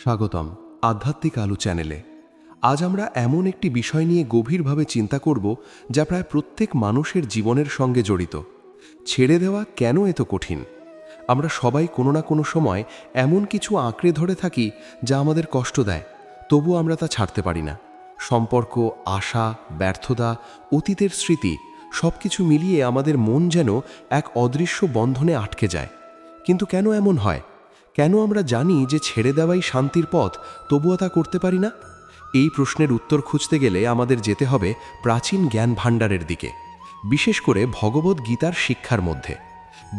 স্বাগতম আধ্যাত্মিক আলো চ্যানেলে। আজ আমরা এমন একটি বিষয় নিয়ে গভীরভাবে চিন্তা করব যা প্রায় প্রত্যেক মানুষের জীবনের সঙ্গে জড়িত। ছেড়ে দেওয়া কেন এত কঠিন? আমরা সবাই কোনো না কোনো সময় এমন কিছু আঁকড়ে ধরে থাকি যা আমাদের কষ্ট দেয়, তবু আমরা তা ছাড়তে পারি না। সম্পর্ক, আশা, ব্যর্থতা, অতীতের স্মৃতি সব কিছু মিলিয়ে আমাদের মন যেন এক অদৃশ্য বন্ধনে আটকে যায়। কিন্তু কেন এমন হয়? কেন আমরা জানি যে ছেড়ে দেওয়াই শান্তির পথ, তবুও তা করতে পারি না? এই প্রশ্নের উত্তর খুঁজতে গেলে আমাদের যেতে হবে প্রাচীন জ্ঞান ভাণ্ডারের দিকে, বিশেষ করে ভগবদ্ গীতার শিক্ষার মধ্যে।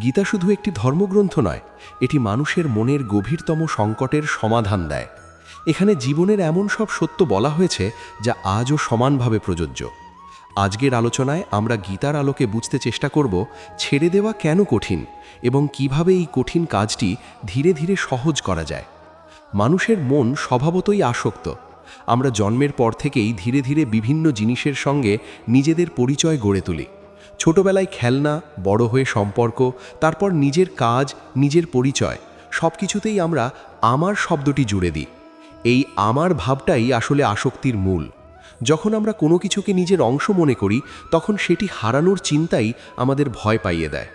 গীতা শুধু একটি ধর্মগ্রন্থ নয়, এটি মানুষের মনের গভীরতম সংকটের সমাধান দেয়। এখানে জীবনের এমন সব সত্য বলা হয়েছে যা আজও সমানভাবে প্রযোজ্য। আজকের আলোচনায় আমরা গীতার আলোকে বুঝতে চেষ্টা করব ছেড়ে দেওয়া কেন কঠিন এবং কিভাবে এই কঠিন কাজটি ধীরে ধীরে সহজ করা যায়। মানুষের মন স্বভাবতই আসক্ত। আমরা জন্মের পর থেকেই ধীরে ধীরে বিভিন্ন জিনিসের সঙ্গে নিজেদের পরিচয় গড়ে তুলি। ছোটবেলায় খেলনা, বড় হয়ে সম্পর্ক, তারপর নিজের কাজ, নিজের পরিচয়, সব কিছুতেই আমরা আমার শব্দটি জুড়ে দিই। এই আমার ভাবটাই আসলে আসক্তির মূল। যখন আমরা কোনো কিছুকে নিজের অংশ মনে করি, তখন সেটি হারানোর চিন্তাই আমাদের ভয় পাইয়ে দেয়।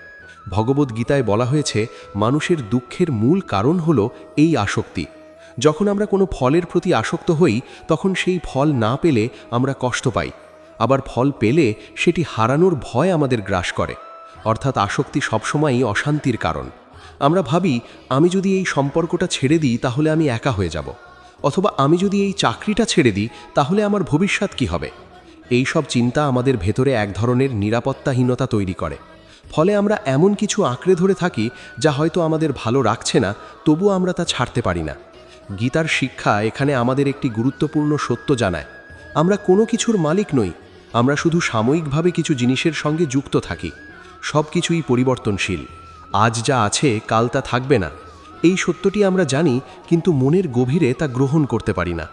ভগবদ্গীতায় বলা হয়েছে মানুষের দুঃখের মূল কারণ হলো এই আসক্তি। যখন আমরা কোনো ফলের প্রতি আসক্ত হই, তখন সেই ফল না পেলে আমরা কষ্ট পাই, আবার ফল পেলে সেটি হারানোর ভয় আমাদের গ্রাস করে। অর্থাৎ আসক্তি সবসময়ই অশান্তির কারণ। আমরা ভাবি, আমি যদি এই সম্পর্কটা ছেড়ে দিই তাহলে আমি একা হয়ে যাব, অথবা আমি যদি এই চাকরিটা ছেড়ে দিই তাহলে আমার ভবিষ্যৎ কি হবে। এই সব চিন্তা আমাদের ভেতরে এক ধরনের নিরাপত্তাহীনতা তৈরি করে। ফলে আমরা এমন কিছু আঁকড়ে ধরে থাকি যা হয়তো আমাদের ভালো রাখছে না, তবুও আমরা তা ছাড়তে পারি না। গীতার শিক্ষা এখানে আমাদের একটি গুরুত্বপূর্ণ সত্য জানায়। আমরা কোনো কিছুর মালিক নই, আমরা শুধু সাময়িকভাবে কিছু জিনিসের সঙ্গে যুক্ত থাকি। সব কিছুই পরিবর্তনশীল। আজ যা আছে কাল তা থাকবে না। এই সত্যটি আমরা জানি, কিন্তু মনের গভীরে তা গ্রহণ করতে পারি না।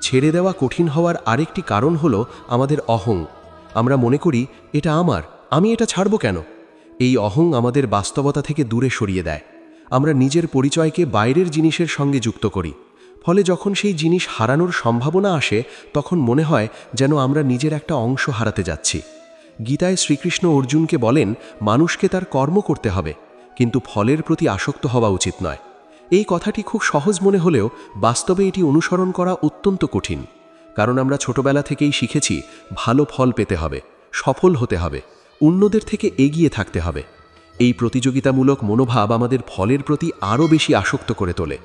ছেড়ে দেওয়া কঠিন হওয়ার আরেকটি কারণ হলো আমাদের অহং। আমরা মনে করি এটা আমার, আমি এটা ছাড়ব কেন? এই অহং আমাদের বাস্তবতা থেকে দূরে সরিয়ে দেয়। আমরা নিজের পরিচয়কে বাইরের জিনিসের সঙ্গে যুক্ত করি। ফলে যখন সেই জিনিস হারানোর সম্ভাবনা আসে, তখন মনে হয় যেন আমরা নিজের একটা অংশ হারাতে যাচ্ছি। গীতায় শ্রীকৃষ্ণ অর্জুনকে বলেন, মানুষকে তার কর্ম করতে হবে, কিন্তু ফলের প্রতি আসক্ত হওয়া উচিত নয়। এই কথাটি খুব সহজ মনে হলেও বাস্তবে এটি অনুসরণ করা অত্যন্ত কঠিন। কারণ আমরা ছোটবেলা থেকেই শিখেছি ভালো ফল পেতে হবে, সফল হতে হবে, অন্যদের থেকে এগিয়ে থাকতে হবে। এই প্রতিযোগিতামূলক মনোভাব আমাদের ফলের প্রতি আরও বেশি আসক্ত করে তোলে।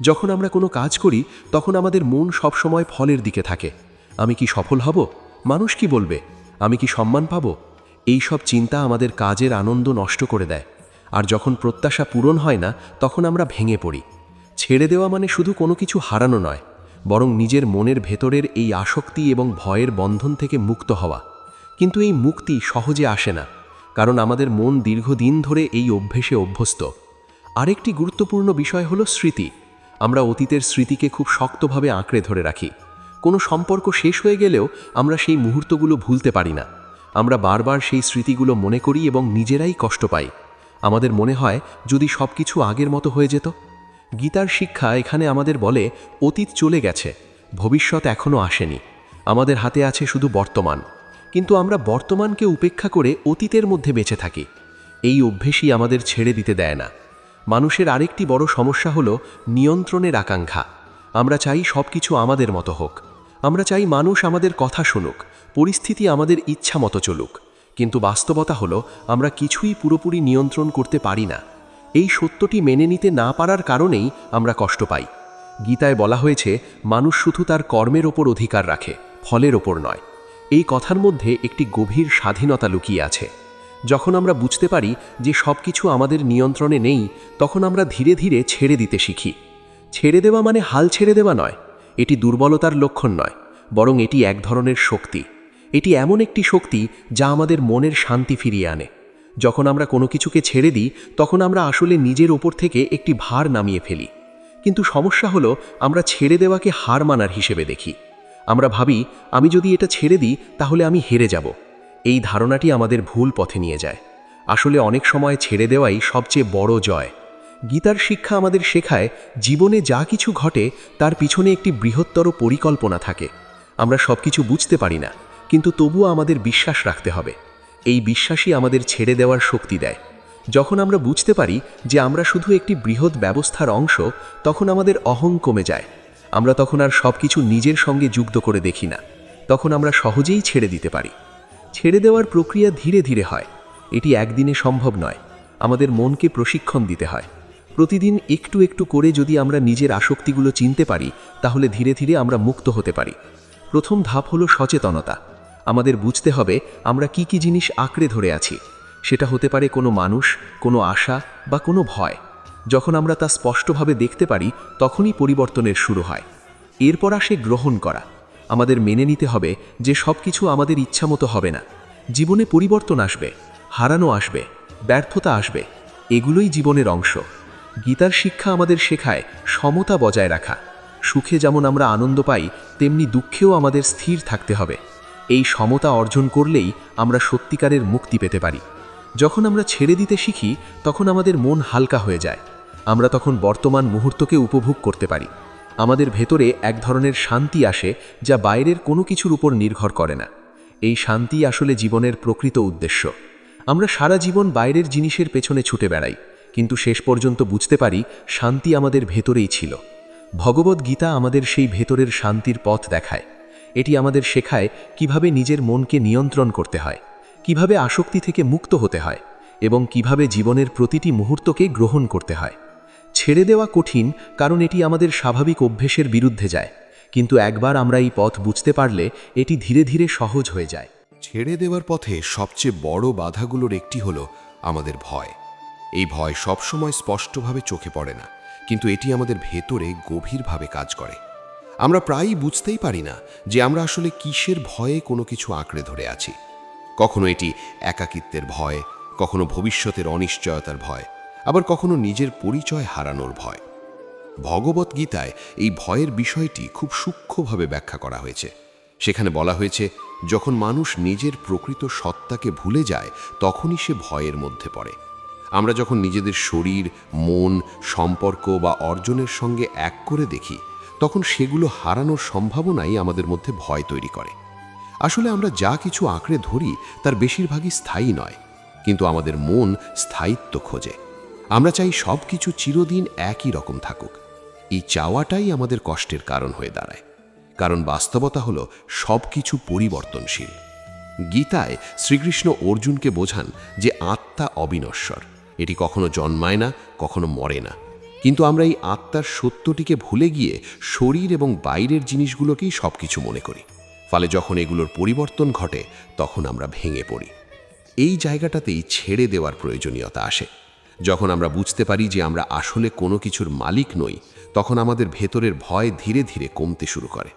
যখন আমরা কোনো কাজ করি, তখন আমাদের মন সবসময় ফলের দিকে থাকে। আমি কি সফল হব? মানুষ কি বলবে? আমি কি সম্মান পাব? এই সব চিন্তা আমাদের কাজের আনন্দ নষ্ট করে দেয়। আর যখন প্রত্যাশা পূরণ হয় না, তখন আমরা ভেঙে পড়ি। ছেড়ে দেওয়া মানে শুধু কোনো কিছু হারানো নয়, বরং নিজের মনের ভেতরের এই আসক্তি এবং ভয়ের বন্ধন থেকে মুক্ত হওয়া। কিন্তু এই মুক্তি সহজে আসে না, কারণ আমাদের মন দীর্ঘদিন ধরে এই অভ্যেসে অভ্যস্ত। আরেকটি গুরুত্বপূর্ণ বিষয় হলো স্মৃতি। আমরা অতীতের স্মৃতিকে খুব শক্তভাবে আঁকড়ে ধরে রাখি। কোনো সম্পর্ক শেষ হয়ে গেলেও আমরা সেই মুহূর্তগুলো ভুলতে পারি না। আমরা বারবার সেই স্মৃতিগুলো মনে করি এবং নিজেরাই কষ্ট পাই। আমাদের মনে হয় যদি সব কিছু আগের মতো হয়ে যেত। গীতার শিক্ষা এখানে আমাদের বলে, অতীত চলে গেছে, ভবিষ্যৎ এখনও আসেনি, আমাদের হাতে আছে শুধু বর্তমান। কিন্তু আমরা বর্তমানকে উপেক্ষা করে অতীতের মধ্যে বেঁচে থাকি। এই অভ্যেসই আমাদের ছেড়ে দিতে দেয় না। মানুষের আরেকটি বড় সমস্যা হলো নিয়ন্ত্রণের আকাঙ্ক্ষা। আমরা চাই সব কিছু আমাদের মতো হোক। আমরা চাই মানুষ আমাদের কথা শুনুক, পরিস্থিতি আমাদের ইচ্ছা মতো চলুক। কিন্তু বাস্তবতা হলো আমরা কিছুই পুরোপুরি নিয়ন্ত্রণ করতে পারি না। এই সত্যটি মেনে নিতে না পারার কারণেই আমরা কষ্ট পাই। গীতায় বলা হয়েছে মানুষ শুধু তার কর্মের ওপর অধিকার রাখে, ফলের ওপর নয়। এই কথার মধ্যে একটি গভীর স্বাধীনতা লুকিয়ে আছে। যখন আমরা বুঝতে পারি যে সব কিছু আমাদের নিয়ন্ত্রণে নেই, তখন আমরা ধীরে ধীরে ছেড়ে দিতে শিখি। ছেড়ে দেওয়া মানে হাল ছেড়ে দেওয়া নয়, এটি দুর্বলতার লক্ষণ নয়, বরং এটি এক ধরনের শক্তি। এটি এমন একটি শক্তি যা আমাদের মনের শান্তি ফিরিয়ে আনে। যখন আমরা কোনো কিছুকে ছেড়ে দিই, তখন আমরা আসলে নিজের ওপর থেকে একটি ভার নামিয়ে ফেলি। কিন্তু সমস্যা হলো আমরা ছেড়ে দেওয়াকে হার মানার হিসেবে দেখি। আমরা ভাবি, আমি যদি এটা ছেড়ে দিই তাহলে আমি হেরে যাব। এই ধারণাটি আমাদের ভুল পথে নিয়ে যায়। আসলে অনেক সময় ছেড়ে দেওয়াই সবচেয়ে বড় জয়। গীতার শিক্ষা আমাদের শেখায় জীবনে যা কিছু ঘটে তার পিছনে একটি বৃহত্তর পরিকল্পনা থাকে। আমরা সব কিছু বুঝতে পারি না, কিন্তু তবুও আমাদের বিশ্বাস রাখতে হবে। এই বিশ্বাসই আমাদের ছেড়ে দেওয়ার শক্তি দেয়। যখন আমরা বুঝতে পারি যে আমরা শুধু একটি বৃহৎ ব্যবস্থার অংশ, তখন আমাদের অহং কমে যায়। আমরা তখন আর সব কিছু নিজের সঙ্গে যুক্ত করে দেখি না। তখন আমরা সহজেই ছেড়ে দিতে পারি। ছেড়ে দেওয়ার প্রক্রিয়া ধীরে ধীরে হয়। এটি একদিনে সম্ভব নয়। আমাদের মনকে প্রশিক্ষণ দিতে হয়। প্রতিদিন একটু একটু করে যদি আমরা নিজের আসক্তিগুলো চিনতে পারি, তাহলে ধীরে ধীরে আমরা মুক্ত হতে পারি। প্রথম ধাপ হলো সচেতনতা। আমাদের বুঝতে হবে আমরা কি কি জিনিস আঁকড়ে ধরে আছি। সেটা হতে পারে কোনো মানুষ, কোনো আশা বা কোনো ভয়। যখন আমরা তা স্পষ্টভাবে দেখতে পারি, তখনই পরিবর্তনের শুরু হয়। এরপর আসে গ্রহণ করা। আমাদের মেনে নিতে হবে যে সব কিছু আমাদের ইচ্ছামতো হবে না। জীবনে পরিবর্তন আসবে, হারানো আসবে, ব্যর্থতা আসবে। এগুলোই জীবনের অংশ। গীতার শিক্ষা আমাদের শেখায় সমতা বজায় রাখা। সুখে যেমন আমরা আনন্দ পাই, তেমনি দুঃখেও আমাদের স্থির থাকতে হবে। এই সমতা অর্জন করলেই আমরা সত্যিকারের মুক্তি পেতে পারি। যখন আমরা ছেড়ে দিতে শিখি, তখন আমাদের মন হালকা হয়ে যায়। আমরা তখন বর্তমান মুহূর্তকে উপভোগ করতে পারি। আমাদের ভেতরে এক ধরনের শান্তি আসে, যা বাইরের কোনো কিছুর উপর নির্ভর করে না। এই শান্তি আসলে জীবনের প্রকৃত উদ্দেশ্য। আমরা সারা জীবন বাইরের জিনিসের পেছনে ছুটে বেড়াই, কিন্তু শেষ পর্যন্ত বুঝতে পারি শান্তি আমাদের ভেতরেই ছিল। ভগবদ্ গীতা আমাদের সেই ভেতরের শান্তির পথ দেখায়। এটি আমাদের শেখায় কিভাবে নিজের মনকে নিয়ন্ত্রণ করতে হয়, কিভাবে আসক্তি থেকে মুক্ত হতে হয়, এবং কিভাবে জীবনের প্রতিটি মুহূর্তকে গ্রহণ করতে হয়। ছেড়ে দেওয়া কঠিন, কারণ এটি আমাদের স্বাভাবিক অভ্যেসের বিরুদ্ধে যায়। কিন্তু একবার আমরা এই পথ বুঝতে পারলে এটি ধীরে ধীরে সহজ হয়ে যায়। ছেড়ে দেওয়ার পথে সবচেয়ে বড় বাধাগুলোর একটি হলো আমাদের ভয়। এই ভয় সবসময় স্পষ্টভাবে চোখে পড়ে না, কিন্তু এটি আমাদের ভেতরে গভীরভাবে কাজ করে। আমরা প্রায়ই বুঝতেই পারি না যে আমরা আসলে কিসের ভয়ে কোনো কিছু আঁকড়ে ধরে আছি। কখনো এটি একাকিত্বের ভয়, কখনো ভবিষ্যতের অনিশ্চয়তার ভয়, আবার কখনো নিজের পরিচয় হারানোর ভয়। ভগবদ্ গীতায় এই ভয়ের বিষয়টি খুব সূক্ষ্মভাবে ব্যাখ্যা করা হয়েছে। সেখানে বলা হয়েছে, যখন মানুষ নিজের প্রকৃত সত্তাকে ভুলে যায়, তখনই সে ভয়ের মধ্যে পড়ে। আমরা যখন নিজেদের শরীর, মন, সম্পর্ক বা অর্জনের সঙ্গে এক করে দেখি, তখন সেগুলো হারানোর সম্ভাবনাই আমাদের মধ্যে ভয় তৈরি করে। আসলে আমরা যা কিছু আঁকড়ে ধরি তার বেশিরভাগই স্থায়ী নয়, কিন্তু আমাদের মন স্থায়িত্ব খোঁজে। আমরা চাই সব কিছু চিরদিন একই রকম থাকুক। এই চাওয়াটাই আমাদের কষ্টের কারণ হয়ে দাঁড়ায়, কারণ বাস্তবতা হলো সব কিছু পরিবর্তনশীল। গীতায় শ্রীকৃষ্ণ অর্জুনকে বোঝান যে আত্মা অবিনশ্বর। এটি কখনো জন্মায় না, কখনো মরে না। কিন্তু আমরা এই আত্মার সত্যটিকে ভুলে গিয়ে শরীর এবং বাইরের জিনিসগুলোকেই সব কিছু মনে করি। ফলে যখন এগুলোর পরিবর্তন ঘটে, তখন আমরা ভেঙে পড়ি। এই জায়গাটাতেই ছেড়ে দেওয়ার প্রয়োজনীয়তা আসে। যখন আমরা বুঝতে পারি যে আমরা আসলে কোনো কিছুর মালিক নই, তখন আমাদের ভেতরের ভয় ধীরে ধীরে কমতে শুরু করে।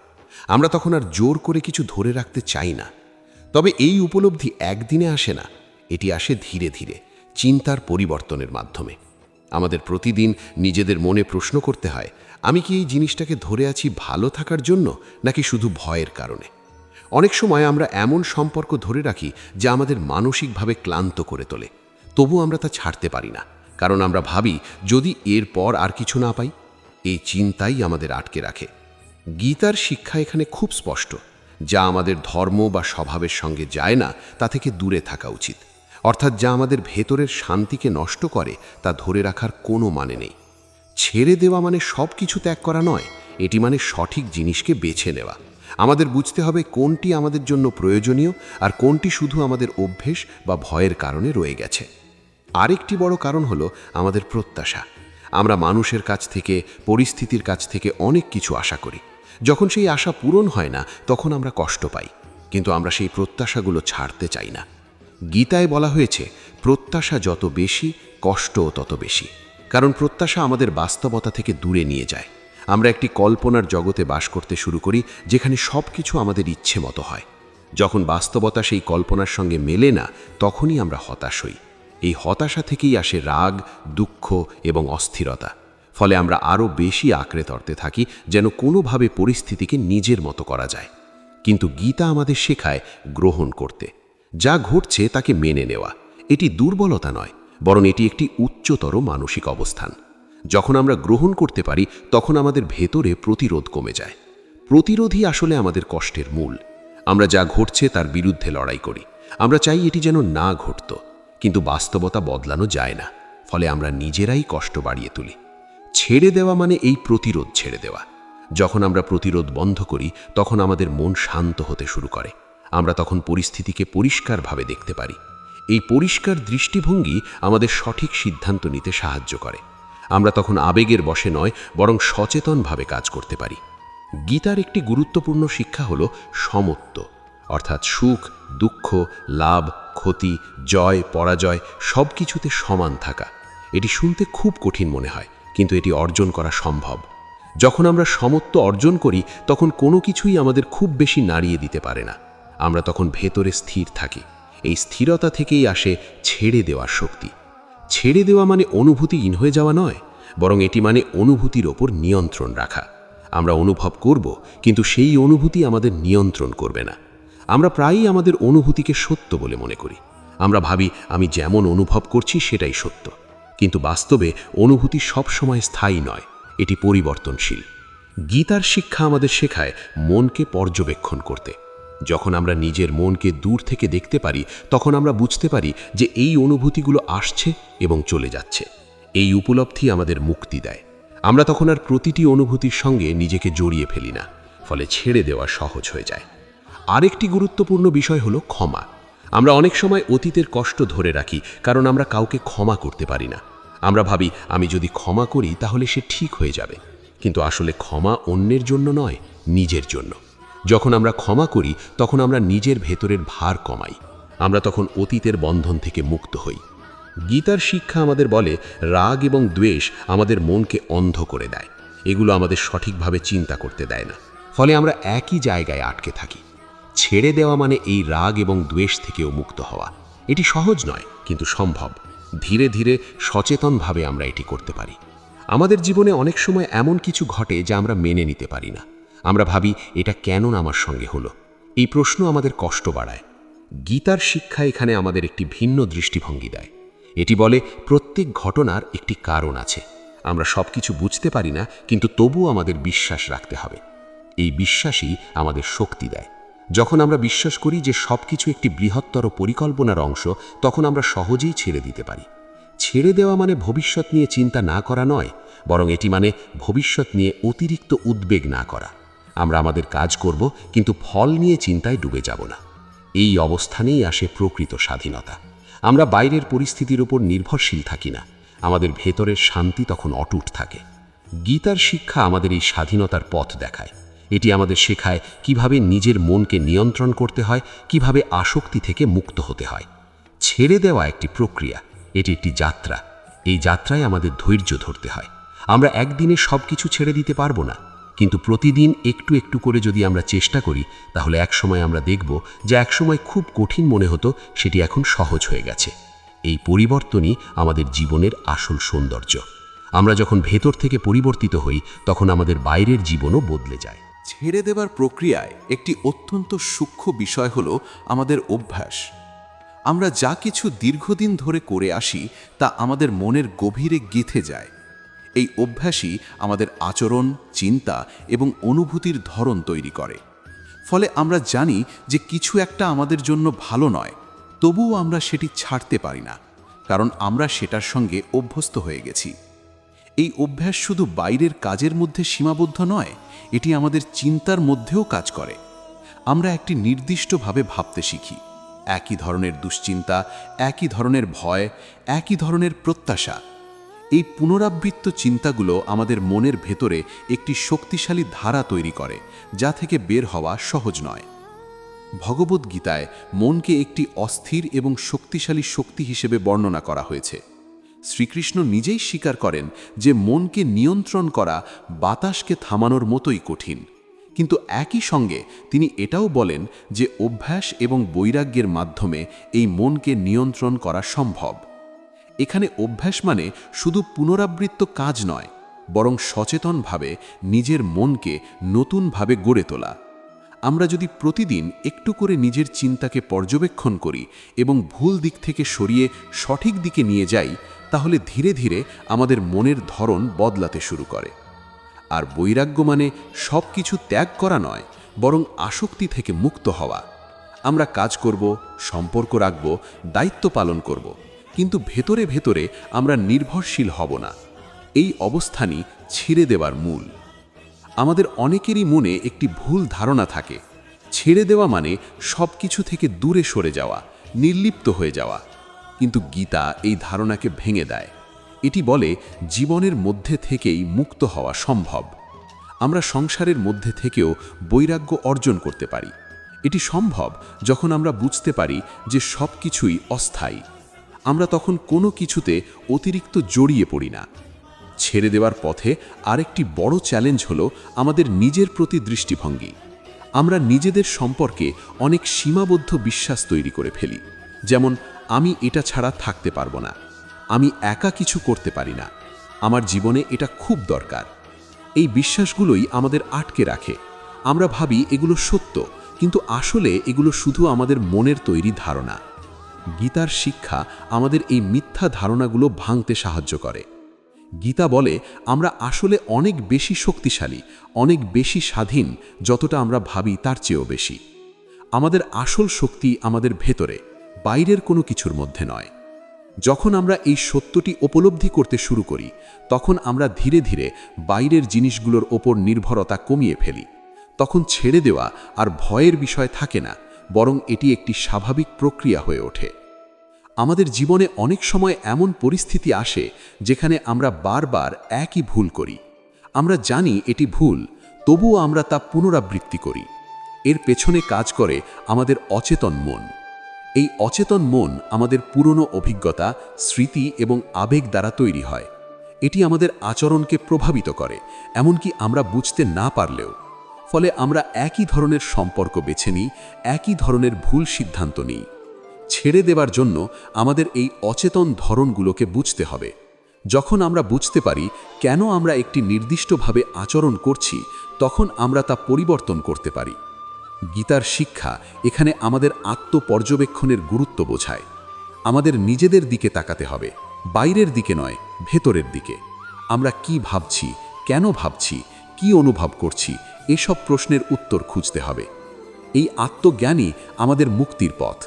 আমরা তখন আর জোর করে কিছু ধরে রাখতে চাই না। তবে এই উপলব্ধি একদিনে আসে না, এটি আসে ধীরে ধীরে, চিন্তার পরিবর্তনের মাধ্যমে। আমাদের প্রতিদিন নিজেদের মনে প্রশ্ন করতে হয়, আমি কি এই জিনিসটাকে ধরে আছি ভালো থাকার জন্য, নাকি শুধু ভয়ের কারণে? অনেক সময় আমরা এমন সম্পর্ক ধরে রাখি যা আমাদের মানসিকভাবে ক্লান্ত করে তোলে। তবু আমরা তা ছাড়তে পারি না, কারণ আমরা ভাবি যদি এরপর আর কিছু না পাই। এই চিন্তাই আমাদের আটকে রাখে। গীতার শিক্ষা এখানে খুব স্পষ্ট। যা আমাদের ধর্ম বা স্বভাবের সঙ্গে যায় না, তা থেকে দূরে থাকা উচিত। অর্থাৎ যা আমাদের ভেতরের শান্তিকে নষ্ট করে, তা ধরে রাখার কোনো মানে নেই। ছেড়ে দেওয়া মানে সব কিছু ত্যাগ করা নয়, এটি মানে সঠিক জিনিসকে বেছে নেওয়া। আমাদের বুঝতে হবে কোনটি আমাদের জন্য প্রয়োজনীয় আর কোনটি শুধু আমাদের অভ্যেস বা ভয়ের কারণে রয়ে গেছে। আরেকটি বড় কারণ হলো আমাদের প্রত্যাশা। আমরা মানুষের কাছ থেকে, পরিস্থিতির কাছ থেকে অনেক কিছু আশা করি। যখন সেই আশা পূরণ হয় না, তখন আমরা কষ্ট পাই, কিন্তু আমরা সেই প্রত্যাশাগুলো ছাড়তে চাই না। গীতায় বলা হয়েছে, প্রত্যাশা যত বেশি, কষ্টও তত বেশি। কারণ প্রত্যাশা আমাদের বাস্তবতা থেকে দূরে নিয়ে যায়। আমরা একটি কল্পনার জগতে বাস করতে শুরু করি, যেখানে সব কিছু আমাদের ইচ্ছে মতো হয়। যখন বাস্তবতা সেই কল্পনার সঙ্গে মেলে না, তখনই আমরা হতাশ হই। এই হতাশা থেকেই আসে রাগ, দুঃখ এবং অস্থিরতা। ফলে আমরা আরও বেশি আঁকড়ে ধরতে থাকি, যেন কোনোভাবে পরিস্থিতিকে নিজের মতো করা যায়। কিন্তু গীতা আমাদের শেখায় গ্রহণ করতে। যা ঘটছে তাকে মেনে নেওয়া। এটি দুর্বলতা নয়, বরং এটি একটি উচ্চতর মানসিক অবস্থান। যখন আমরা গ্রহণ করতে পারি তখন আমাদের ভেতরে প্রতিরোধ কমে যায়। প্রতিরোধই আসলে আমাদের কষ্টের মূল। আমরা যা ঘটছে তার বিরুদ্ধে লড়াই করি। আমরা চাই এটি যেন না ঘটত, কিন্তু বাস্তবতা বদলানো যায় না। ফলে আমরা নিজেরাই কষ্ট বাড়িয়ে তুলি। ছেড়ে দেওয়া মানে এই প্রতিরোধ ছেড়ে দেওয়া। যখন আমরা প্রতিরোধ বন্ধ করি তখন আমাদের মন শান্ত হতে শুরু করে। আমরা তখন পরিস্থিতিকে পরিষ্কারভাবে দেখতে পারি। এই পরিষ্কার দৃষ্টিভঙ্গি আমাদের সঠিক সিদ্ধান্ত নিতে সাহায্য করে। আমরা তখন আবেগের বশে নয়, বরং সচেতনভাবে কাজ করতে পারি। গীতার একটি গুরুত্বপূর্ণ শিক্ষা হল সমত্ব, অর্থাৎ সুখ, দুঃখ, লাভ, ক্ষতি, জয়, পরাজয় সব কিছুতে সমান থাকা। এটি শুনতে খুব কঠিন মনে হয়, কিন্তু এটি অর্জন করা সম্ভব। যখন আমরা সমত্ব অর্জন করি তখন কোনো কিছুই আমাদের খুব বেশি নাড়িয়ে দিতে পারে না। আমরা তখন ভেতরে স্থির থাকি। এই স্থিরতা থেকেই আসে ছেড়ে দেওয়ার শক্তি। ছেড়ে দেওয়া মানে অনুভূতিহীন হয়ে যাওয়া নয়, বরং এটি মানে অনুভূতির ওপর নিয়ন্ত্রণ রাখা। আমরা অনুভব করব, কিন্তু সেই অনুভূতি আমাদের নিয়ন্ত্রণ করবে না। আমরা প্রায়ই আমাদের অনুভূতিকে সত্য বলে মনে করি। আমরা ভাবি আমি যেমন অনুভব করছি সেটাই সত্য, কিন্তু বাস্তবে অনুভূতি সবসময় স্থায়ী নয়, এটি পরিবর্তনশীল। গীতার শিক্ষা আমাদের শেখায় মনকে পর্যবেক্ষণ করতে। যখন আমরা নিজের মনকে দূর থেকে দেখতে পারি তখন আমরা বুঝতে পারি যে এই অনুভূতিগুলো আসছে এবং চলে যাচ্ছে। এই উপলব্ধি আমাদের মুক্তি দেয়। আমরা তখন আর প্রতিটি অনুভূতির সঙ্গে নিজেকে জড়িয়ে ফেলি না, ফলে ছেড়ে দেওয়া সহজ হয়ে যায়। আরেকটি গুরুত্বপূর্ণ বিষয় হলো ক্ষমা। আমরা অনেক সময় অতীতের কষ্ট ধরে রাখি, কারণ আমরা কাউকে ক্ষমা করতে পারি না। আমরা ভাবি আমি যদি ক্ষমা করি তাহলে সে ঠিক হয়ে যাবে, কিন্তু আসলে ক্ষমা অন্যের জন্য নয়, নিজের জন্য। যখন আমরা ক্ষমা করি তখন আমরা নিজের ভেতরের ভার কমাই। আমরা তখন অতীতের বন্ধন থেকে মুক্ত হই। গীতার শিক্ষা আমাদের বলে রাগ এবং দ্বেষ আমাদের মনকে অন্ধ করে দেয়। এগুলো আমাদের সঠিকভাবে চিন্তা করতে দেয় না, ফলে আমরা একই জায়গায় আটকে থাকি। ছেড়ে দেওয়া মানে এই রাগ এবং দ্বেষ থেকেও মুক্ত হওয়া। এটি সহজ নয়, কিন্তু সম্ভব। ধীরে ধীরে সচেতনভাবে আমরা এটি করতে পারি। আমাদের জীবনে অনেক সময় এমন কিছু ঘটে যা আমরা মেনে নিতে পারি না। আমরা ভাবি এটা কেন আমার সঙ্গে হলো। এই প্রশ্ন আমাদের কষ্ট বাড়ায়। গীতার শিক্ষা এখানে আমাদের একটি ভিন্ন দৃষ্টিভঙ্গি দেয়। এটি বলে প্রত্যেক ঘটনার একটি কারণ আছে। আমরা সব কিছু বুঝতে পারি না, কিন্তু তবুও আমাদের বিশ্বাস রাখতে হবে। এই বিশ্বাসই আমাদের শক্তি দেয়। যখন আমরা বিশ্বাস করি যে সব কিছু একটি বৃহত্তর পরিকল্পনার অংশ, তখন আমরা সহজেই ছেড়ে দিতে পারি। ছেড়ে দেওয়া মানে ভবিষ্যৎ নিয়ে চিন্তা না করা নয়, বরং এটি মানে ভবিষ্যৎ নিয়ে অতিরিক্ত উদ্বেগ না করা। আমরা আমাদের কাজ করব, কিন্তু ফল নিয়ে চিন্তায় ডুবে যাব না। এই অবস্থানেই আসে প্রকৃত স্বাধীনতা। আমরা বাইরের পরিস্থিতির উপর নির্ভরশীল থাকি না, আমাদের ভেতরের শান্তি তখন অটুট থাকে। গীতার শিক্ষা আমাদের এই স্বাধীনতার পথ দেখায়। এটি আমাদের শেখায় কিভাবে নিজের মনকে নিয়ন্ত্রণ করতে হয়, কিভাবে আসক্তি থেকে মুক্ত হতে হয়। ছেড়ে দেওয়া একটি প্রক্রিয়া, এটি একটি যাত্রা। এই যাত্রায় আমাদের ধৈর্য ধরতে হয়। আমরা একদিনে সব কিছু ছেড়ে দিতে পারবো না, কিন্তু প্রতিদিন একটু একটু করে যদি আমরা চেষ্টা করি, তাহলে একসময় আমরা দেখব যে একসময় খুব কঠিন মনে হতো সেটি এখন সহজ হয়ে গেছে। এই পরিবর্তনই আমাদের জীবনের আসল সৌন্দর্য। আমরা যখন ভেতর থেকে পরিবর্তিত হই তখন আমাদের বাইরের জীবনও বদলে যায়। ছেড়ে দেবার প্রক্রিয়ায় একটি অত্যন্ত সূক্ষ্ম বিষয় হলো আমাদের অভ্যাস। আমরা যা কিছু দীর্ঘদিন ধরে করে আসি তা আমাদের মনের গভীরে গেঁথে যায়। এই অভ্যাসই আমাদের আচরণ, চিন্তা এবং অনুভূতির ধরন তৈরি করে। ফলে আমরা জানি যে কিছু একটা আমাদের জন্য ভালো নয়, তবুও আমরা সেটি ছাড়তে পারি না, কারণ আমরা সেটার সঙ্গে অভ্যস্ত হয়ে গেছি। এই অভ্যাস শুধু বাইরের কাজের মধ্যে সীমাবদ্ধ নয়, এটি আমাদের চিন্তার মধ্যেও কাজ করে। আমরা একটি নির্দিষ্টভাবে ভাবতে শিখি। একই ধরনের দুশ্চিন্তা, একই ধরনের ভয়, একই ধরনের প্রত্যাশা। এই পুনরাবৃত্ত চিন্তাগুলো আমাদের মনের ভেতরে একটি শক্তিশালী ধারা তৈরি করে, যা থেকে বের হওয়া সহজ নয়। ভগবদ্গীতায় মনকে একটি অস্থির এবং শক্তিশালী শক্তি হিসেবে বর্ণনা করা হয়েছে। শ্রীকৃষ্ণ নিজেই স্বীকার করেন যে মনকে নিয়ন্ত্রণ করা বাতাসকে থামানোর মতোই কঠিন, কিন্তু একই সঙ্গে তিনি এটাও বলেন যে অভ্যাস এবং বৈরাগ্যের মাধ্যমে এই মনকে নিয়ন্ত্রণ করা সম্ভব। এখানে অভ্যাস মানে শুধু পুনরাবৃত্ত কাজ নয়, বরং সচেতনভাবে নিজের মনকে নতুনভাবে গড়ে তোলা। আমরা যদি প্রতিদিন একটু করে নিজের চিন্তাকে পর্যবেক্ষণ করি এবং ভুল দিক থেকে সরিয়ে সঠিক দিকে নিয়ে যাই, তাহলে ধীরে ধীরে আমাদের মনের ধরন বদলাতে শুরু করে। আর বৈরাগ্য মানে সব কিছু ত্যাগ করা নয়, বরং আসক্তি থেকে মুক্ত হওয়া। আমরা কাজ করব, সম্পর্ক রাখব, দায়িত্ব পালন করব, কিন্তু ভেতরে ভেতরে আমরা নির্ভরশীল হব না। এই অবস্থানই ছেড়ে দেওয়ার মূল। আমাদের অনেকেরই মনে একটি ভুল ধারণা থাকে, ছেড়ে দেওয়া মানে সব কিছু থেকে দূরে সরে যাওয়া, নির্লিপ্ত হয়ে যাওয়া। কিন্তু গীতা এই ধারণাকে ভেঙে দেয়। এটি বলে জীবনের মধ্যে থেকেই মুক্ত হওয়া সম্ভব। আমরা সংসারের মধ্যে থেকেও বৈরাগ্য অর্জন করতে পারি। এটি সম্ভব যখন আমরা বুঝতে পারি যে সব কিছুই অস্থায়ী। আমরা তখন কোনো কিছুতে অতিরিক্ত জড়িয়ে পড়ি না। ছেড়ে দেওয়ার পথে আরেকটি বড় চ্যালেঞ্জ হলো আমাদের নিজের প্রতি দৃষ্টিভঙ্গি। আমরা নিজেদের সম্পর্কে অনেক সীমাবদ্ধ বিশ্বাস তৈরি করে ফেলি, যেমন আমি এটা ছাড়া থাকতে পারবো না, আমি একা কিছু করতে পারি না, আমার জীবনে এটা খুব দরকার। এই বিশ্বাসগুলোই আমাদের আটকে রাখে। আমরা ভাবি এগুলো সত্য, কিন্তু আসলে এগুলো শুধু আমাদের মনের তৈরি ধারণা। গীতার শিক্ষা আমাদের এই মিথ্যা ধারণাগুলো ভাঙতে সাহায্য করে। গীতা বলে আমরা আসলে অনেক বেশি শক্তিশালী, অনেক বেশি স্বাধীন, যতটা আমরা ভাবি তার চেয়েও বেশি। আমাদের আসল শক্তি আমাদের ভেতরে, বাইরের কোনো কিছুর মধ্যে নয়। যখন আমরা এই সত্যটি উপলব্ধি করতে শুরু করি, তখন আমরা ধীরে ধীরে বাইরের জিনিসগুলোর ওপর নির্ভরতা কমিয়ে ফেলি। তখন ছেড়ে দেওয়া আর ভয়ের বিষয় থাকে না, বরং এটি একটি স্বাভাবিক প্রক্রিয়া হয়ে ওঠে। আমাদের জীবনে অনেক সময় এমন পরিস্থিতি আসে যেখানে আমরা বারবার একই ভুল করি। আমরা জানি এটি ভুল, তবুও আমরা তা পুনরাবৃত্তি করি। এর পেছনে কাজ করে আমাদের অচেতন মন। এই অচেতন মন আমাদের পুরনো অভিজ্ঞতা, স্মৃতি এবং আবেগ দ্বারা তৈরি হয়। এটি আমাদের আচরণকে প্রভাবিত করে, এমনকি আমরা বুঝতে না পারলেও। ফলে আমরা একই ধরনের সম্পর্ক বেছে নিই, একই ধরনের ভুল সিদ্ধান্ত নিই। ছেড়ে দেওয়ার জন্য আমাদের এই অচেতন ধরনগুলোকে বুঝতে হবে। যখন আমরা বুঝতে পারি কেন আমরা একটি নির্দিষ্টভাবে আচরণ করছি, তখন আমরা তা পরিবর্তন করতে পারি। গীতার শিক্ষা এখানে আমাদের আত্মপর্যবেক্ষণের গুরুত্ব বোঝায়। আমাদের নিজেদের দিকে তাকাতে হবে, বাইরের দিকে নয়, ভেতরের দিকে। আমরা কি ভাবছি, কেন ভাবছি, কি অনুভব করছি, এসব প্রশ্নের উত্তর খুঁজতে হবে। এই আত্মজ্ঞানই আমাদের মুক্তির পথ।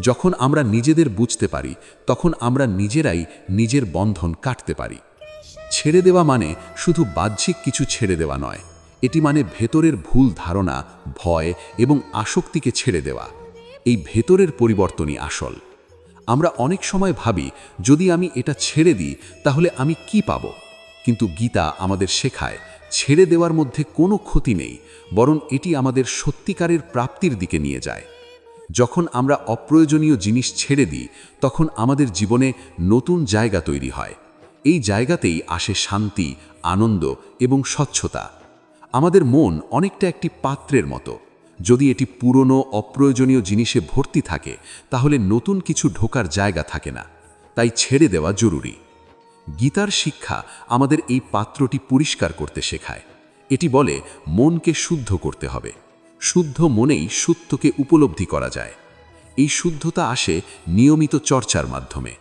যখন আমরা নিজেদের বুঝতে পারি, তখন আমরা নিজেরাই নিজের বন্ধন কাটতে পারি। ছেড়ে দেওয়া মানে শুধু বাহ্যিক কিছু ছেড়ে দেওয়া নয়, এটি মানে ভেতরের ভুল ধারণা, ভয় এবং আসক্তিকে ছেড়ে দেওয়া। এই ভেতরের পরিবর্তনই আসল। আমরা অনেক সময় ভাবি যদি আমি এটা ছেড়ে দিই তাহলে আমি কি পাব, কিন্তু গীতা আমাদের শেখায় ছেড়ে দেওয়ার মধ্যে কোনো ক্ষতি নেই, বরং এটি আমাদের সত্যিকারের প্রাপ্তির দিকে নিয়ে যায়। যখন আমরা অপ্রয়োজনীয় জিনিস ছেড়ে দিই, তখন আমাদের জীবনে নতুন জায়গা তৈরি হয়। এই জায়গাতেই আসে শান্তি, আনন্দ এবং স্বচ্ছতা। আমাদের মন অনেকটা একটি পাত্রের মতো। যদি এটি পুরনো অপ্রয়োজনীয় জিনিসে ভর্তি থাকে, তাহলে নতুন কিছু ঢোকার জায়গা থাকে না। তাই ছেড়ে দেওয়া জরুরি। গীতার শিক্ষা আমাদের এই পাত্রটি পরিষ্কার করতে শেখায়। এটি বলে মনকে শুদ্ধ করতে হবে। শুদ্ধ মনেই সত্যকে উপলব্ধি করা যায়। এই শুদ্ধতা আসে নিয়মিত চর্চার মাধ্যমে,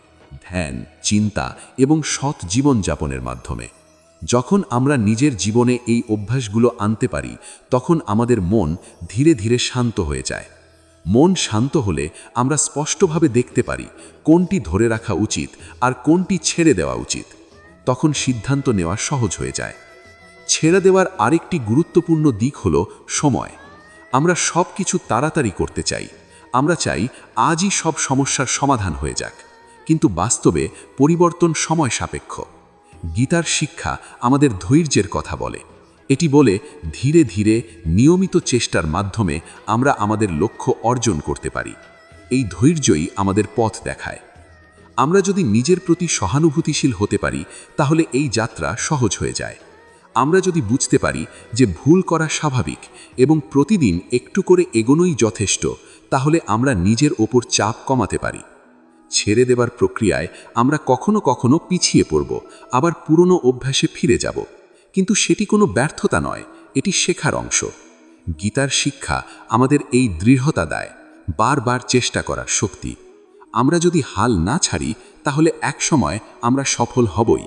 ধ্যান, চিন্তা এবং সৎ জীবনযাপনের মাধ্যমে। যখন আমরা নিজের জীবনে এই অভ্যাসগুলো আনতে পারি, তখন আমাদের মন ধীরে ধীরে শান্ত হয়ে যায়। মন শান্ত হলে আমরা স্পষ্টভাবে দেখতে পারি কোনটি ধরে রাখা উচিত আর কোনটি ছেড়ে দেওয়া উচিত। তখন সিদ্ধান্ত নেওয়া সহজ হয়ে যায়। ছেড়ে দেওয়ার আরেকটি গুরুত্বপূর্ণ দিক হলো সময়। আমরা সব কিছু তাড়াতাড়ি করতে চাই। আমরা চাই আজই সব সমস্যার সমাধান হয়ে যাক, কিন্তু বাস্তবে পরিবর্তন সময় সাপেক্ষ। গীতার শিক্ষা আমাদের ধৈর্যের কথা বলে। এটি বলে ধীরে ধীরে নিয়মিত চেষ্টার মাধ্যমে আমরা আমাদের লক্ষ্য অর্জন করতে পারি। এই ধৈর্যই আমাদের পথ দেখায়। আমরা যদি নিজের প্রতি সহানুভূতিশীল হতে পারি, তাহলে এই যাত্রা সহজ হয়ে যায়। আমরা যদি বুঝতে পারি যে ভুল করা স্বাভাবিক এবং প্রতিদিন একটু করে এগোনোই যথেষ্ট, তাহলে আমরা নিজের ওপর চাপ কমাতে পারি। ছেড়ে দেবার প্রক্রিয়ায় আমরা কখনো কখনো পিছিয়ে পড়ব, আবার পুরনো অভ্যাসে ফিরে যাব, কিন্তু সেটি কোনো ব্যর্থতা নয়, এটি শেখার অংশ। গীতার শিক্ষা আমাদের এই দৃঢ়তা দেয়, বারবার চেষ্টা করার শক্তি। আমরা যদি হাল না ছাড়ি তাহলে একসময় আমরা সফল হবই।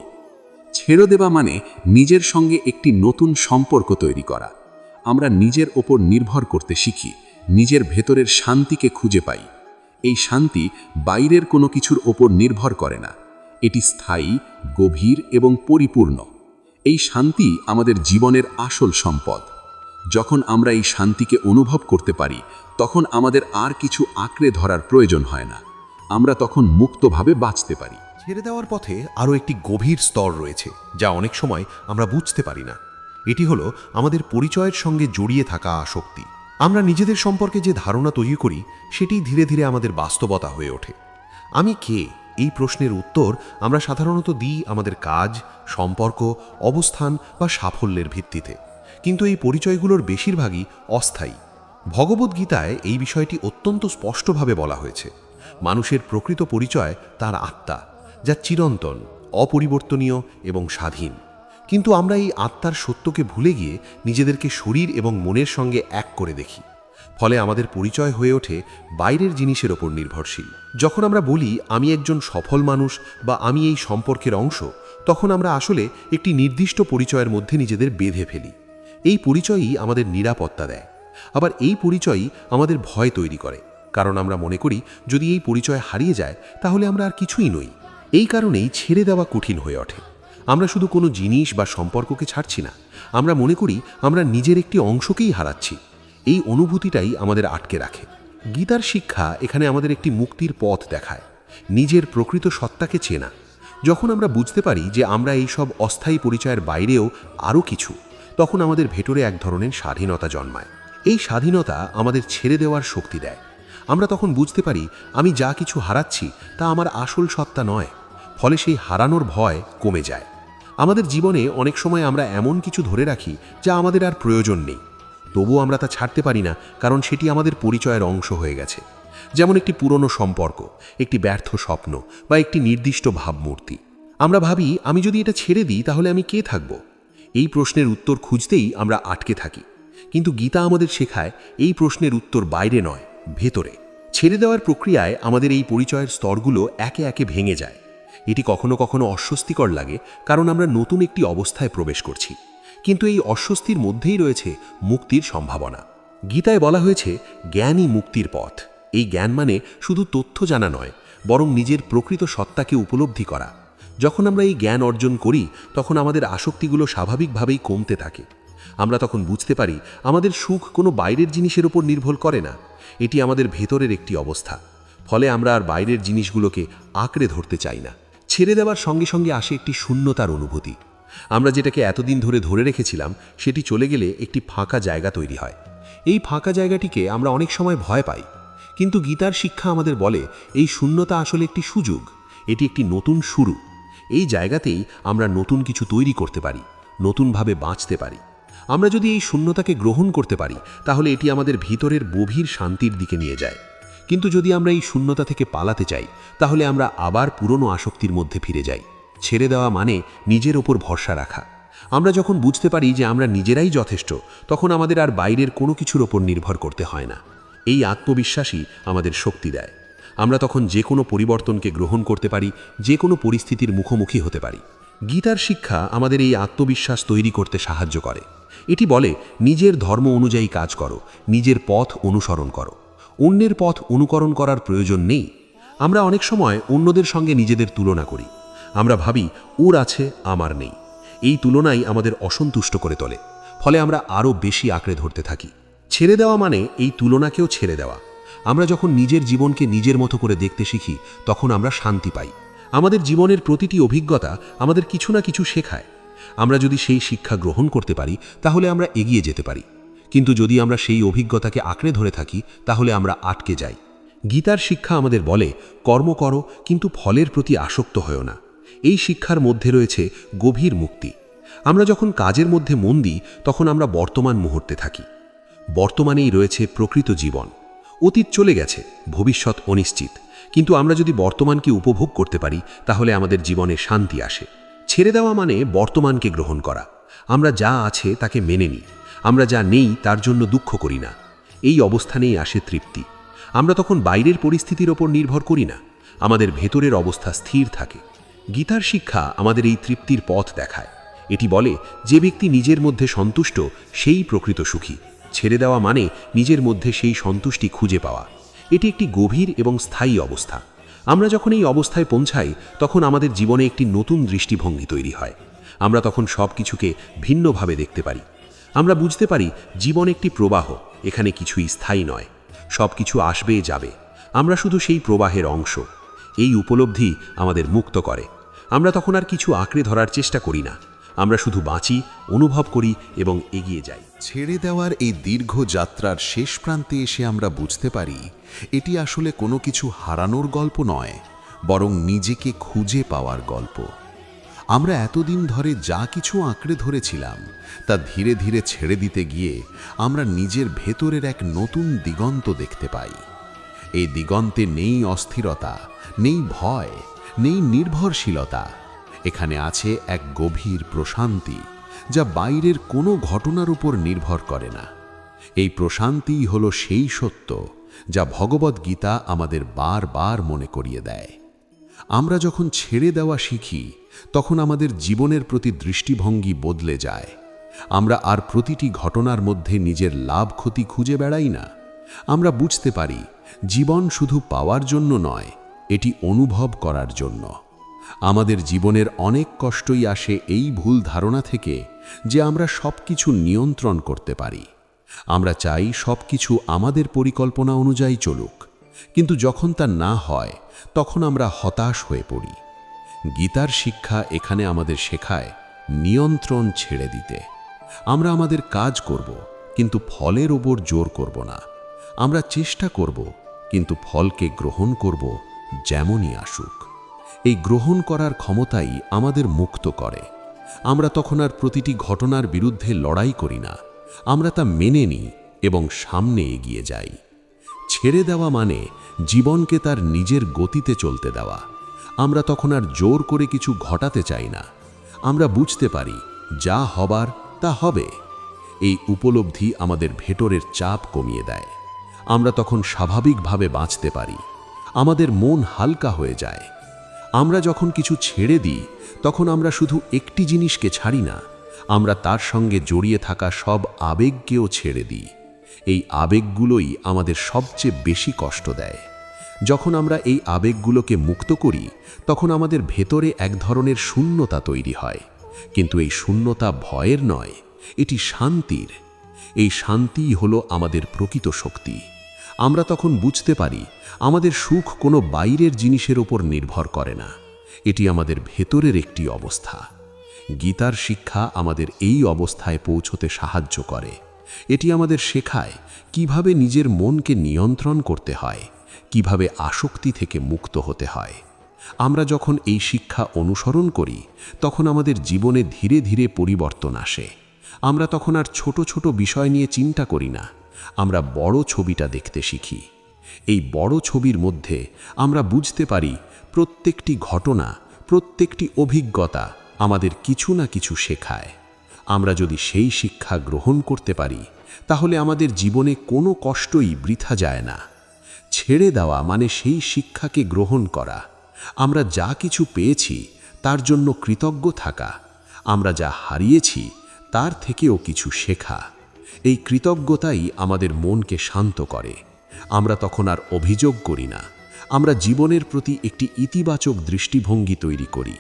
ছেড়ে দেওয়া মানে নিজের সঙ্গে একটি নতুন সম্পর্ক তৈরি করা। আমরা নিজের ওপর নির্ভর করতে শিখি, নিজের ভেতরের শান্তিকে খুঁজে পাই। এই শান্তি বাইরের কোনো কিছুর ওপর নির্ভর করে না, এটি স্থায়ী, গভীর এবং পরিপূর্ণ। এই শান্তি আমাদের জীবনের আসল সম্পদ। যখন আমরা এই শান্তিকে অনুভব করতে পারি তখন আমাদের আর কিছু আঁকড়ে ধরার প্রয়োজন হয় না। আমরা তখন মুক্তভাবে বাঁচতে পারি। ছেড়ে দেওয়ার পথে আরও একটি গভীর স্তর রয়েছে যা অনেক সময় আমরা বুঝতে পারি না। এটি হলো আমাদের পরিচয়ের সঙ্গে জড়িয়ে থাকা আসক্তি। আমরা নিজেদের সম্পর্কে যে ধারণা তৈরি করি সেটি ধীরে ধীরে আমাদের বাস্তবতা হয়ে ওঠে। আমি কে, এই প্রশ্নের উত্তর আমরা সাধারণত দিই আমাদের কাজ, সম্পর্ক, অবস্থান বা সাফল্যের ভিত্তিতে। কিন্তু এই পরিচয়গুলোর বেশিরভাগই অস্থায়ী। ভগবদ্গীতায় এই বিষয়টি অত্যন্ত স্পষ্টভাবে বলা হয়েছে। মানুষের প্রকৃত পরিচয় তার আত্মা, যা চিরন্তন, অপরিবর্তনীয় এবং স্বাধীন। কিন্তু আমরা এই আত্মার সত্যকে ভুলে গিয়ে নিজেদেরকে শরীর এবং মনের সঙ্গে এক করে দেখি। ফলে আমাদের পরিচয় হয়ে ওঠে বাইরের জিনিসের ওপর নির্ভরশীল। যখন আমরা বলি আমি একজন সফল মানুষ বা আমি এই সম্পর্কের অংশ, তখন আমরা আসলে একটি নির্দিষ্ট পরিচয়ের মধ্যে নিজেদের বেঁধে ফেলি। এই পরিচয়ই আমাদের নিরাপত্তা দেয়। আবার এই পরিচয়ই আমাদের ভয় তৈরি করে, কারণ আমরা মনে করি যদি এই পরিচয় হারিয়ে যায় তাহলে আমরা আর কিছুই নই। এই কারণেই ছেড়ে দেওয়া কঠিন হয়ে ওঠে। আমরা শুধু কোনো জিনিস বা সম্পর্ককে ছাড়ছি না, আমরা মনে করি আমরা নিজের একটি অংশকেই হারাচ্ছি। এই অনুভূতিটাই আমাদের আটকে রাখে। গীতার শিক্ষা এখানে আমাদের একটি মুক্তির পথ দেখায়, নিজের প্রকৃত সত্তাকে চেনা। যখন আমরা বুঝতে পারি যে আমরা এই সব অস্থায়ী পরিচয়ের বাইরেও আরও কিছু, তখন আমাদের ভেতরে এক ধরনের স্বাধীনতা জন্মায়। এই স্বাধীনতা আমাদের ছেড়ে দেওয়ার শক্তি দেয়। আমরা তখন বুঝতে পারি আমি যা কিছু হারাচ্ছি তা আমার আসল সত্তা নয়। ফলে সেই হারানোর ভয় কমে যায়। আমাদের জীবনে অনেক সময় আমরা এমন কিছু ধরে রাখি যা আমাদের আর প্রয়োজন নেই, তবুও আমরা তা ছাড়তে পারি না, কারণ সেটি আমাদের পরিচয়ের অংশ হয়ে গেছে। যেমন একটি পুরনো সম্পর্ক, একটি ব্যর্থ স্বপ্ন বা একটি নির্দিষ্ট ভাবমূর্তি। আমরা ভাবি আমি যদি এটা ছেড়ে দিই তাহলে আমি কে থাকব। এই প্রশ্নের উত্তর খুঁজতেই আমরা আটকে থাকি। কিন্তু গীতা আমাদের শেখায় এই প্রশ্নের উত্তর বাইরে নয়, ভেতরে। ছেড়ে দেওয়ার প্রক্রিয়ায় আমাদের এই পরিচয়ের স্তরগুলো একে একে ভেঙে যায়। এটি কখনো কখনো অস্বস্তিকর লাগে, কারণ আমরা নতুন একটি অবস্থায় প্রবেশ করছি। কিন্তু এই অস্বস্তির মধ্যেই রয়েছে মুক্তির সম্ভাবনা। গীতায় বলা হয়েছে জ্ঞানই মুক্তির পথ। এই জ্ঞান মানে শুধু তথ্য জানা নয়, বরং নিজের প্রকৃত সত্তাকে উপলব্ধি করা। যখন আমরা এই জ্ঞান অর্জন করি তখন আমাদের আসক্তিগুলো স্বাভাবিকভাবেই কমতে থাকে। আমরা তখন বুঝতে পারি আমাদের সুখ কোনো বাইরের জিনিসের উপর নির্ভর করে না, এটি আমাদের ভেতরের একটি অবস্থা। ফলে আমরা আর বাইরের জিনিসগুলোকে আঁকড়ে ধরতে চাই না। ছেড়ে দেওয়ার সঙ্গে সঙ্গে আসে একটি শূন্যতার অনুভূতি। আমরা যেটাকে এতদিন ধরে রেখেছিলাম সেটি চলে গেলে একটি ফাঁকা জায়গা তৈরি হয়। এই ফাঁকা জায়গাটিকে আমরা অনেক সময় ভয় পাই, কিন্তু গীতার শিক্ষা আমাদের বলে এই শূন্যতা আসলে একটি সুযোগ, এটি একটি নতুন শুরু। এই জায়গাতেই আমরা নতুন কিছু তৈরি করতে পারি, নতুনভাবে বাঁচতে পারি। আমরা যদি এই শূন্যতাকে গ্রহণ করতে পারি তাহলে এটি আমাদের ভিতরের গভীর শান্তির দিকে নিয়ে যায়। কিন্তু যদি আমরা এই শূন্যতা থেকে পালাতে চাই তাহলে আমরা আবার পুরনো আসক্তির মধ্যে ফিরে যাই। ছেড়ে দেওয়া মানে নিজের ওপর ভরসা রাখা। আমরা যখন বুঝতে পারি যে আমরা নিজেরাই যথেষ্ট, তখন আমাদের আর বাইরের কোনো কিছুর ওপর নির্ভর করতে হয় না। এই আত্মবিশ্বাসই আমাদের শক্তি দেয়। আমরা তখন যে কোনো পরিবর্তনকে গ্রহণ করতে পারি, যে কোনো পরিস্থিতির মুখোমুখি হতে পারি। গীতার শিক্ষা আমাদের এই আত্মবিশ্বাস তৈরি করতে সাহায্য করে। এটি বলে নিজের ধর্ম অনুযায়ী কাজ করো, নিজের পথ অনুসরণ করো, অন্যের পথ অনুকরণ করার প্রয়োজন নেই। আমরা অনেক সময় অন্যদের সঙ্গে নিজেদের তুলনা করি। আমরা ভাবি ওর আছে, আমার নেই। এই তুলনাই আমাদের অসন্তুষ্ট করে তোলে। ফলে আমরা আরও বেশি আঁকড়ে ধরতে থাকি। ছেড়ে দেওয়া মানে এই তুলনাকেও ছেড়ে দেওয়া। আমরা যখন নিজের জীবনকে নিজের মতো করে দেখতে শিখি তখন আমরা শান্তি পাই। আমাদের জীবনের প্রতিটি অভিজ্ঞতা আমাদের কিছু না কিছু শেখায়। আমরা যদি সেই শিক্ষা গ্রহণ করতে পারি তাহলে আমরা এগিয়ে যেতে পারি। কিন্তু যদি আমরা সেই অভিজ্ঞতাকে আঁকড়ে ধরে থাকি তাহলে আমরা আটকে যাই। গীতার শিক্ষা আমাদের বলে কর্ম করো, কিন্তু ফলের প্রতি আসক্ত হও না। এই শিক্ষার মধ্যে রয়েছে গভীর মুক্তি। আমরা যখন কাজের মধ্যে মন দিই তখন আমরা বর্তমান মুহূর্তে থাকি। বর্তমানেই রয়েছে প্রকৃত জীবন। অতীত চলে গেছে, ভবিষ্যৎ অনিশ্চিত। কিন্তু আমরা যদি বর্তমানকে উপভোগ করতে পারি তাহলে আমাদের জীবনে শান্তি আসে। ছেড়ে দেওয়া মানে বর্তমানকে গ্রহণ করা। আমরা যা আছে তাকে মেনে নিই। আমরা যা নেই তার জন্য দুঃখ করি না। এই অবস্থানেই আসে তৃপ্তি। আমরা তখন বাইরের পরিস্থিতির ওপর নির্ভর করি না, আমাদের ভেতরের অবস্থা স্থির থাকে। গীতার শিক্ষা আমাদের এই তৃপ্তির পথ দেখায়। এটি বলে, যে ব্যক্তি নিজের মধ্যে সন্তুষ্ট সেই প্রকৃত সুখী। ছেড়ে দেওয়া মানে নিজের মধ্যে সেই সন্তুষ্টি খুঁজে পাওয়া। এটি একটি গভীর এবং স্থায়ী অবস্থা। আমরা যখন এই অবস্থায় পৌঁছাই তখন আমাদের জীবনে একটি নতুন দৃষ্টিভঙ্গি তৈরি হয়। আমরা তখন সব কিছুকে ভিন্নভাবে দেখতে পারি। আমরা বুঝতে পারি জীবন একটি প্রবাহ, এখানে কিছুই স্থায়ী নয়, সব কিছু আসবে যাবে, আমরা শুধু সেই প্রবাহের অংশ। এই উপলব্ধি আমাদের মুক্ত করে। আমরা তখন আর কিছু আঁকড়ে ধরার চেষ্টা করি না, আমরা শুধু বাঁচি, অনুভব করি এবং এগিয়ে যাই। ছেড়ে দেওয়ার এই দীর্ঘ যাত্রার শেষ প্রান্তে এসে আমরা বুঝতে পারি এটি আসলে কোনো কিছু হারানোর গল্প নয়, বরং নিজেকে খুঁজে পাওয়ার গল্প। আমরা এতদিন ধরে যা কিছু আঁকড়ে ধরেছিলাম তা ধীরে ধীরে ছেড়ে দিতে গিয়ে আমরা নিজের ভেতরের এক নতুন দিগন্ত দেখতে পাই। এই দিগন্তে নেই অস্থিরতা, নেই ভয়, নেই নির্ভরশীলতা। এখানে আছে এক গভীর প্রশান্তি যা বাইরের কোনো ঘটনার উপর নির্ভর করে না। এই প্রশান্তিই হলো সেই সত্য যা ভগবদ্গীতা আমাদের বারবার মনে করিয়ে দেয়। আমরা যখন ছেড়ে দেওয়া শিখি তখন আমাদের জীবনের প্রতি দৃষ্টিভঙ্গি বদলে যায়। আমরা আর প্রতিটি ঘটনার মধ্যে নিজের লাভ ক্ষতি খুঁজে বেড়াই না। আমরা বুঝতে পারি জীবন শুধু পাওয়ার জন্য নয়, এটি অনুভব করার জন্য। আমাদের জীবনের অনেক কষ্টই আসে এই ভুল ধারণা থেকে যে আমরা সব কিছু নিয়ন্ত্রণ করতে পারি। আমরা চাই সব কিছু আমাদের পরিকল্পনা অনুযায়ী চলুক, কিন্তু যখন তা না হয় তখন আমরা হতাশ হয়ে পড়ি। গীতার শিক্ষা এখানে আমাদের শেখায় নিয়ন্ত্রণ ছেড়ে দিতে। আমরা আমাদের কাজ করব, কিন্তু ফলের ওপর জোর করব না। আমরা চেষ্টা করব, কিন্তু ফলকে গ্রহণ করব যেমনই আসুক। এই গ্রহণ করার ক্ষমতাই আমাদের মুক্ত করে। আমরা তখন আর প্রতিটি ঘটনার বিরুদ্ধে লড়াই করি না, আমরা তা মেনে নিই এবং সামনে এগিয়ে যাই। ছেড়ে দেওয়া মানে জীবনকে তার নিজের গতিতে চলতে দেওয়া। আমরা তখন আর জোর করে কিছু ঘটাতে চাই না। আমরা বুঝতে পারি যা হবার তা হবে। এই উপলব্ধি আমাদের ভেতরের চাপ কমিয়ে দেয়। আমরা তখন স্বাভাবিকভাবে বাঁচতে পারি। আমাদের মন হালকা হয়ে যায়। আমরা যখন কিছু ছেড়ে দিই তখন আমরা শুধু একটি জিনিসকে ছাড়ি না, আমরা তার সঙ্গে জড়িয়ে থাকা সব আবেগকেও ছেড়ে দিই। এই আবেগগুলোই আমাদের সবচেয়ে বেশি কষ্ট দেয়। যখন আমরা এই আবেগগুলোকে মুক্ত করি তখন আমাদের ভেতরে এক ধরনের শূন্যতা তৈরি হয়। কিন্তু এই শূন্যতা ভয়ের নয়, এটি শান্তির। এই শান্তিই হলো আমাদের প্রকৃত শক্তি। আমরা তখন বুঝতে পারি আমাদের সুখ কোনো বাইরের জিনিসের ওপর নির্ভর করে না, এটি আমাদের ভেতরের একটি অবস্থা। গীতার শিক্ষা আমাদের এই অবস্থায় পৌঁছতে সাহায্য করে। এটি আমাদের শেখায় কিভাবে নিজের মনকে নিয়ন্ত্রণ করতে হয়, কিভাবে আসক্তি থেকে মুক্ত হতে হয়। আমরা যখন এই শিক্ষা অনুসরণ করি তখন আমাদের জীবনে ধীরে ধীরে পরিবর্তন আসে। আমরা তখন আর ছোট ছোট বিষয় নিয়ে চিন্তা করি না, আমরা বড় ছবিটা দেখতে শিখি। এই বড় ছবির মধ্যে আমরা বুঝতে পারি প্রত্যেকটি ঘটনা, প্রত্যেকটি অভিজ্ঞতা আমাদের কিছু না কিছু শেখায়। আমরা যদি সেই শিক্ষা গ্রহণ করতে পারি তাহলে আমাদের জীবনে কোনো কষ্টই বৃথা যায় না। ছেড়ে দেওয়া মানে সেই শিক্ষাকে গ্রহণ করা। আমরা যা কিছু পেয়েছি তার জন্য কৃতজ্ঞ থাকা, আমরা যা হারিয়েছি তার থেকেও কিছু শেখা। এই কৃতজ্ঞতাই আমাদের মনকে শান্ত করে। আমরা তখন আর অভিযোগ করি না, আমরা জীবনের প্রতি একটি ইতিবাচক দৃষ্টিভঙ্গি তৈরি করি।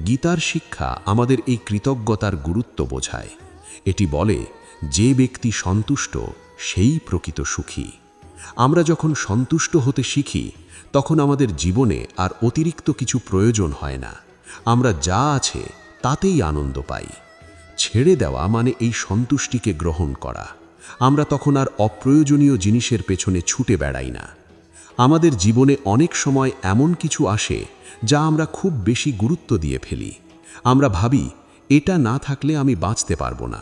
গীতার শিক্ষা আমাদের এই কৃতজ্ঞতার গুরুত্ব বোঝায়। এটি বলে, যে ব্যক্তি সন্তুষ্ট সেই প্রকৃত সুখী। আমরা যখন সন্তুষ্ট হতে শিখি তখন আমাদের জীবনে আর অতিরিক্ত কিছু প্রয়োজন হয় না। আমরা যা আছে তাতেই আনন্দ পাই। ছেড়ে দেওয়া মানে এই সন্তুষ্টিকে গ্রহণ করা। আমরা তখন আর অপ্রয়োজনীয় জিনিসের পেছনে ছুটে বেড়াই না। আমাদের জীবনে অনেক সময় এমন কিছু আসে যা আমরা খুব বেশি গুরুত্ব দিয়ে ফেলি। আমরা ভাবি এটা না থাকলে আমি বাঁচতে পারবো না,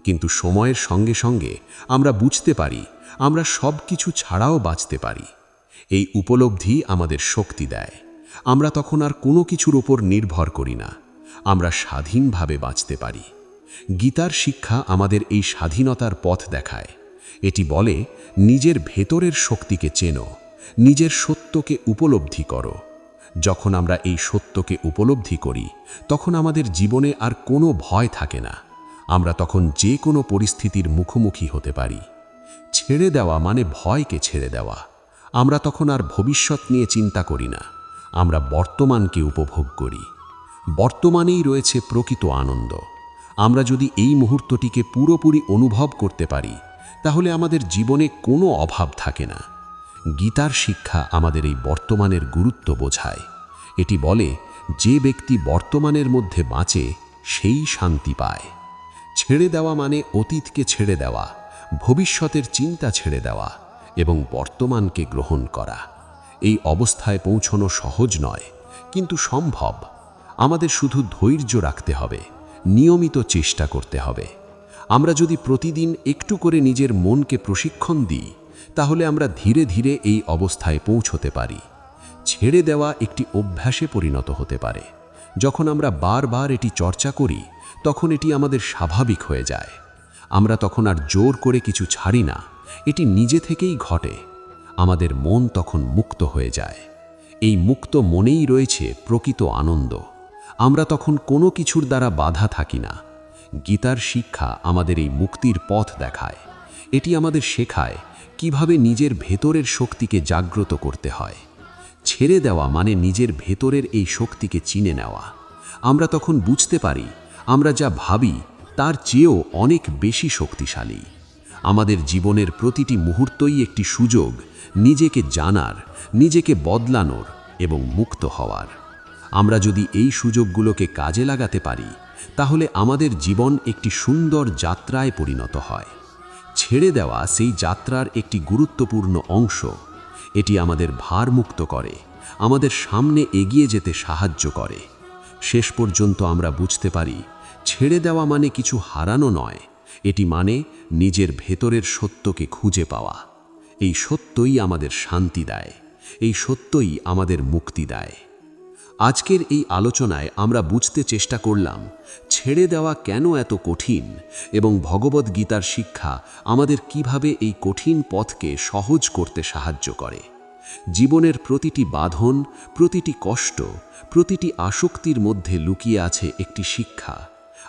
কিন্তু সময়ের সঙ্গে সঙ্গে আমরা বুঝতে পারি আমরা সব কিছু ছাড়াও বাঁচতে পারি। এই উপলব্ধি আমাদের শক্তি দেয়। আমরা তখন আর কোনো কিছুর ওপর নির্ভর করি না, আমরা স্বাধীনভাবে বাঁচতে পারি। গীতার শিক্ষা আমাদের এই স্বাধীনতার পথ দেখায়। এটি বলে, নিজের ভেতরের শক্তিকে চেনো, নিজের সত্যকে উপলব্ধি করো। যখন আমরা এই সত্যকে উপলব্ধি করি, তখন আমাদের জীবনে আর কোনো ভয় থাকে না। আমরা তখন যে কোনো পরিস্থিতির মুখোমুখি হতে পারি। ছেড়ে দেওয়া মানে ভয়কে ছেড়ে দেওয়া। আমরা তখন আর ভবিষ্যৎ নিয়ে চিন্তা করি না, আমরা বর্তমানকে উপভোগ করি। বর্তমানেই রয়েছে প্রকৃত আনন্দ। আমরা যদি এই মুহূর্তটিকে পুরোপুরি অনুভব করতে পারি, তাহলে আমাদের জীবনে কোনো অভাব থাকে না। গীতার শিক্ষা আমাদের এই বর্তমানের গুরুত্ব বোঝায়। এটি বলে, যে ব্যক্তি বর্তমানের মধ্যে বাঁচে সেই শান্তি পায়। ছেড়ে দেওয়া মানে অতীতকে ছেড়ে দেওয়া, ভবিষ্যতের চিন্তা ছেড়ে দেওয়া এবং বর্তমানকে গ্রহণ করা। এই অবস্থায় পৌঁছানো সহজ নয়, কিন্তু সম্ভব। আমাদের শুধু ধৈর্য রাখতে হবে, নিয়মিত চেষ্টা করতে হবে। আমরা যদি প্রতিদিন একটু করে নিজের মনকে প্রশিক্ষণ দিই, তাহলে আমরা ধীরে ধীরে এই অবস্থায় পৌঁছতে পারি। ছেড়ে দেওয়া একটি অভ্যাসে পরিণত হতে পারে। যখন আমরা বারবার এটি চর্চা করি, তখন এটি আমাদের স্বাভাবিক হয়ে যায়। আমরা তখন আর জোর করে কিছু ছাড়ি না, এটি নিজে থেকেই ঘটে। আমাদের মন তখন মুক্ত হয়ে যায়। এই মুক্ত মনেই রয়েছে প্রকৃত আনন্দ। আমরা তখন কোনো কিছুর দ্বারা বাধা থাকি না। গীতার শিক্ষা আমাদের এই মুক্তির পথ দেখায়। এটি আমাদের শেখায় কিভাবে নিজের ভেতরের শক্তিকে জাগ্রত করতে হয়। ছেড়ে দেওয়া মানে নিজের ভেতরের এই শক্তিকে চিনে নেওয়া। আমরা তখন বুঝতে পারি, আমরা যা ভাবি তার চেয়েও অনেক বেশি শক্তিশালী। আমাদের জীবনের প্রতিটি মুহূর্তই একটি সুযোগ নিজেকে জানার, নিজেকে বদলানোর এবং মুক্ত হওয়ার। আমরা যদি এই সুযোগগুলোকে কাজে লাগাতে পারি, তাহলে আমাদের জীবন একটি সুন্দর যাত্রায় পরিণত হয়। ছেড়ে দেওয়া সেই যাত্রার একটি গুরুত্বপূর্ণ অংশ। এটি আমাদের ভারমুক্ত করে, আমাদের সামনে এগিয়ে যেতে সাহায্য করে। শেষ পর্যন্ত আমরা বুঝতে পারি, ছেড়ে দেওয়া মানে কিছু হারানো নয়, এটি মানে নিজের ভেতরের সত্যকে খুঁজে পাওয়া। এই সত্যই আমাদের শান্তি দেয়, এই সত্যই আমাদের মুক্তি দেয়। আজকের এই আলোচনায় আমরা বুঝতে চেষ্টা করলাম, ছেড়ে দেওয়া কেন এত কঠিন এবং ভগবদ্গীতার শিক্ষা আমাদের কিভাবে এই কঠিন পথকে সহজ করতে সাহায্য করে। জীবনের প্রতিটি বাঁধন, প্রতিটি কষ্ট, প্রতিটি আসক্তির মধ্যে লুকিয়ে আছে একটি শিক্ষা।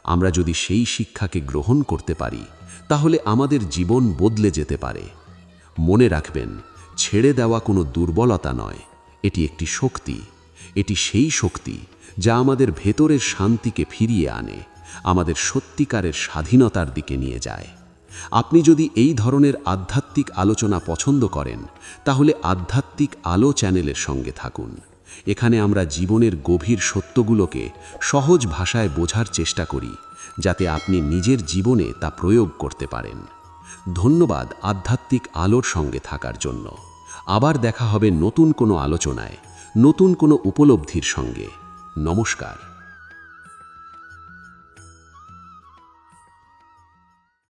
আমরা যদি সেই শিক্ষাকে গ্রহণ করতে পারি, তাহলে আমাদের জীবন বদলে যেতে পারে। মনে রাখবেন, ছেড়ে দেওয়া কোনো দুর্বলতা নয়, এটি একটি শক্তি। এটি সেই শক্তি যা আমাদের ভেতরের শান্তিকে ফিরিয়ে আনে, আমাদের সত্যিকারের স্বাধীনতার দিকে নিয়ে যায়। আপনি যদি এই ধরনের আধ্যাত্মিক আলোচনা পছন্দ করেন, তাহলে আধ্যাত্মিক আলো চ্যানেলের সঙ্গে থাকুন। এখানে আমরা জীবনের গভীর সত্যগুলোকে সহজ ভাষায় বোঝার চেষ্টা করি, যাতে আপনি নিজের জীবনে তা প্রয়োগ করতে পারেন। ধন্যবাদ আধ্যাত্মিক আলোর সঙ্গে থাকার জন্য। আবার দেখা হবে নতুন কোনো আলোচনায়, নতুন কোনো উপলব্ধির সঙ্গে। নমস্কার।